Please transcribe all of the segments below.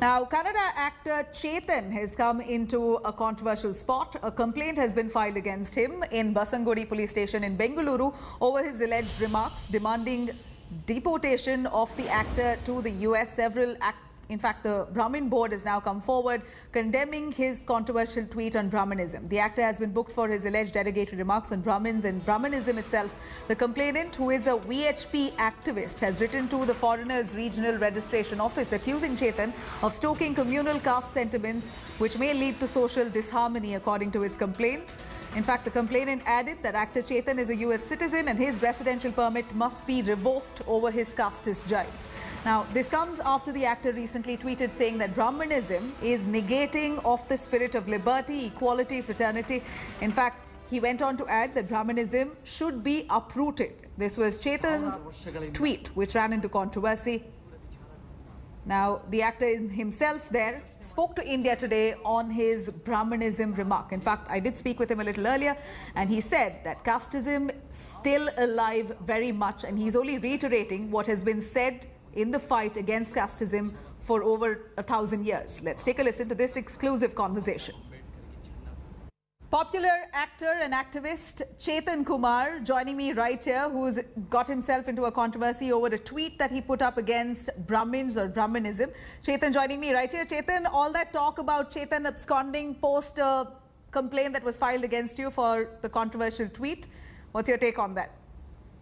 Now, Kannada actor Chetan has come into a controversial spot. A complaint has been filed against him in Basangodi police station in Bengaluru over his alleged remarks demanding deportation of the actor to the US. In fact, the Brahmin board has now come forward condemning his controversial tweet on Brahminism. The actor has been booked for his alleged derogatory remarks on Brahmins and Brahminism itself. The complainant, who is a VHP activist, has written to the Foreigners Regional Registration Office accusing Chetan of stoking communal caste sentiments which may lead to social disharmony, according to his complaint. In fact, the complainant added that actor Chetan is a US citizen and his residential permit must be revoked over his casteist jibes. Now, this comes after the actor recently tweeted saying that Brahmanism is negating of the spirit of liberty, equality, fraternity. In fact, he went on to add that Brahmanism should be uprooted. This was Chetan's tweet, which ran into controversy. Now, the actor himself there spoke to India Today on his Brahmanism remark. In fact, I did speak with him a little earlier, and he said that casteism still alive very much, and he's only reiterating what has been said in the fight against casteism for over 1,000 years. Let's take a listen to this exclusive conversation. Popular actor and activist Chetan Kumar joining me right here, who's got himself into a controversy over a tweet that he put up against Brahmins or Brahminism. Chetan joining me right here. Chetan, all that talk about Chetan absconding post a complaint that was filed against you for the controversial tweet. What's your take on that?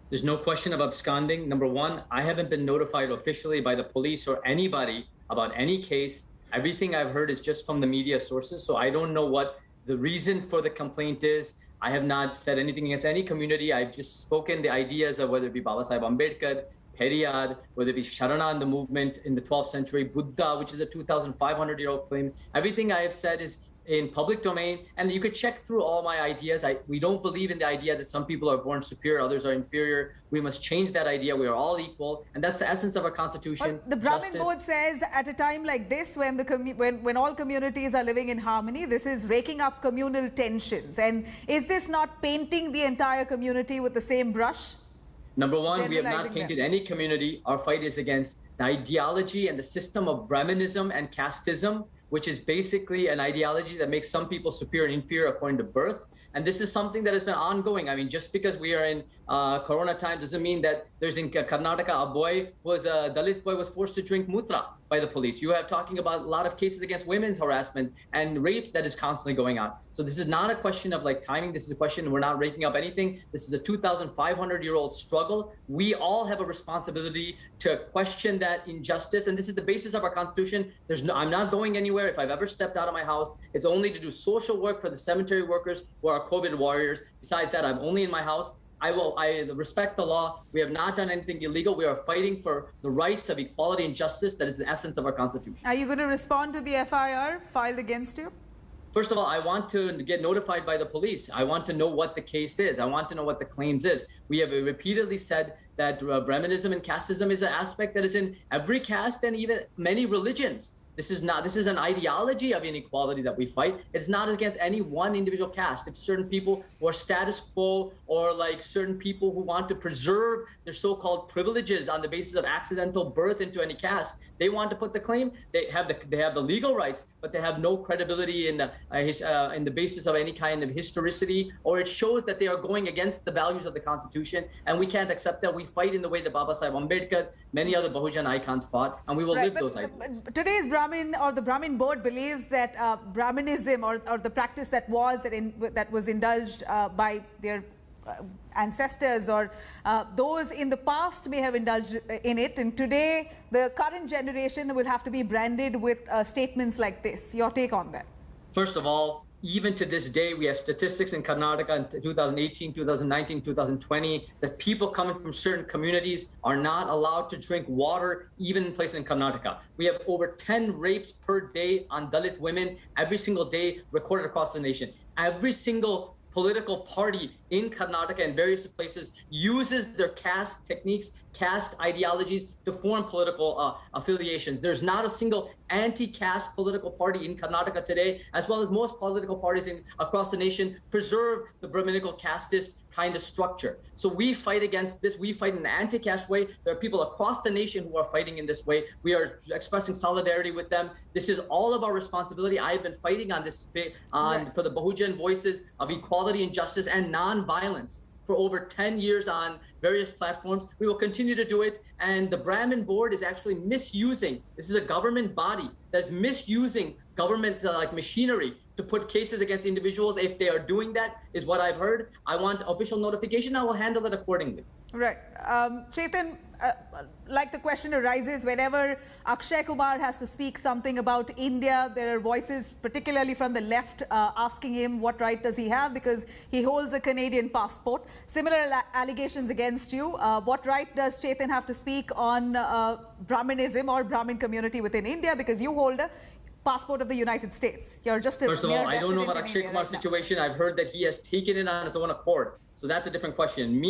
There's no question of absconding. Number one, I haven't been notified officially by the police or anybody about any case. Everything I've heard is just from the media sources, so I don't know what the reason for the complaint is. I have not said anything against any community. I've just spoken the ideas of whether it be Baba Sahib Ambedkar, Periyar, whether it be Sharana in the movement in the 12th century, Buddha, which is a 2,500-year-old claim. Everything I have said is in public domain, and you could check through all my ideas. We don't believe in the idea that some people are born superior, others are inferior. We must change that idea. We are all equal, and that's the essence of our constitution. Well, the Brahmin board says at a time like this, when all communities are living in harmony, this is raking up communal tensions. And is this not painting the entire community with the same brush? Number one, we have not painted any community. Our fight is against the ideology and the system of Brahminism and casteism, which is basically an ideology that makes some people superior and inferior according to birth. And this is something that has been ongoing. I mean, just because we are in Corona times doesn't mean that there's in Karnataka, a Dalit boy was forced to drink mutra by the police. You have talking about a lot of cases against women's harassment and rape that is constantly going on. So this is not a question of like timing. This is a question, we're not raking up anything. This is a 2,500-year-old struggle. We all have a responsibility to question that injustice. And this is the basis of our constitution. I'm not going anywhere. If I've ever stepped out of my house, it's only to do social work for the cemetery workers who are COVID warriors. Besides that, I'm only in my house. I respect the law. We have not done anything illegal. We are fighting for the rights of equality and justice. That is the essence of our constitution. Are you going to respond to the FIR filed against you? First of all, I want to get notified by the police. I want to know what the case is. I want to know what the claims is. We have repeatedly said that Brahminism and casteism is an aspect that is in every caste and even many religions. This is an ideology of inequality that we fight. It's not against any one individual caste. If certain people who are status quo or like certain people who want to preserve their so-called privileges on the basis of accidental birth into any caste, they want to put the claim. They have the legal rights, but they have no credibility in the basis of any kind of historicity, or it shows that they are going against the values of the Constitution, and we can't accept that. We fight in the way that Baba Sahib Ambedkar, many other Bahujan icons fought, and we will live those ideas. Today's Brahmin or the Brahmin board believes that Brahminism or the practice that was indulged by their ancestors or those in the past may have indulged in it, and today the current generation will have to be branded with statements like this. Your take on that? First of all, even to this day, we have statistics in Karnataka in 2018, 2019, 2020, that people coming from certain communities are not allowed to drink water, even in places in Karnataka. We have over 10 rapes per day on Dalit women every single day recorded across the nation. Every single political party in Karnataka and various places uses their caste techniques, caste ideologies to form political affiliations. There's not a single anti-caste political party in Karnataka today, as well as most political parties across the nation preserve the Brahminical casteist kind of structure. So we fight against this. We fight in an anti-caste way. There are people across the nation who are fighting in this way. We are expressing solidarity with them. This is all of our responsibility. I have been fighting on this for the Bahujan voices of equality and justice and non-violence for over 10 years on various platforms. We will continue to do it. And the Brahmin board is actually misusing, this is a government body that's misusing government like machinery to put cases against individuals. If they are doing that, is what I've heard. I want official notification. I will handle it accordingly. Right. Chetan, like the question arises, whenever Akshay Kumar has to speak something about India, there are voices, particularly from the left, asking him what right does he have because he holds a Canadian passport. Similar allegations against you. What right does Chetan have to speak on Brahminism or Brahmin community within India because you hold a passport of the United States? You're just a First of all, I don't know about Akshay Kumar's situation. I've heard that he has taken it on his own accord. So that's a different question.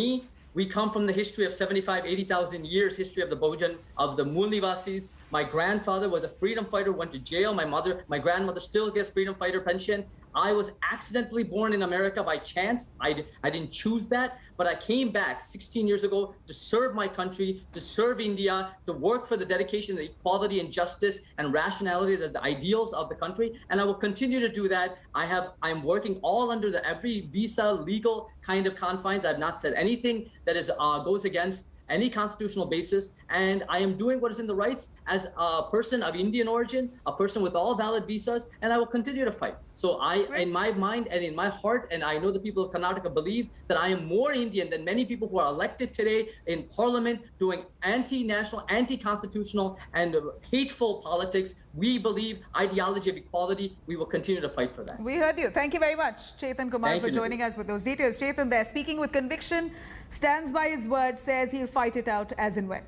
We come from the history of 80,000 years history of the Bahujan, of the Mool Nivasis. My grandfather was a freedom fighter, went to jail. My grandmother still gets freedom fighter pension. I was accidentally born in America by chance. I didn't choose that, but I came back 16 years ago to serve my country, to serve India, to work for the dedication of equality and justice and rationality, the ideals of the country. And I will continue to do that. I'm working all under every visa legal kind of confines. I've not said anything that goes against any constitutional basis, and I am doing what is in the rights as a person of Indian origin, a person with all valid visas, and I will continue to fight. So in my mind and in my heart, and I know the people of Karnataka believe that I am more Indian than many people who are elected today in parliament doing anti-national, anti-constitutional, and hateful politics. We believe ideology of equality. We will continue to fight for that. We heard you. Thank you very much, Chetan Kumar, for joining us with those details. Chetan there, speaking with conviction, stands by his word, says he'll fight it out as and when.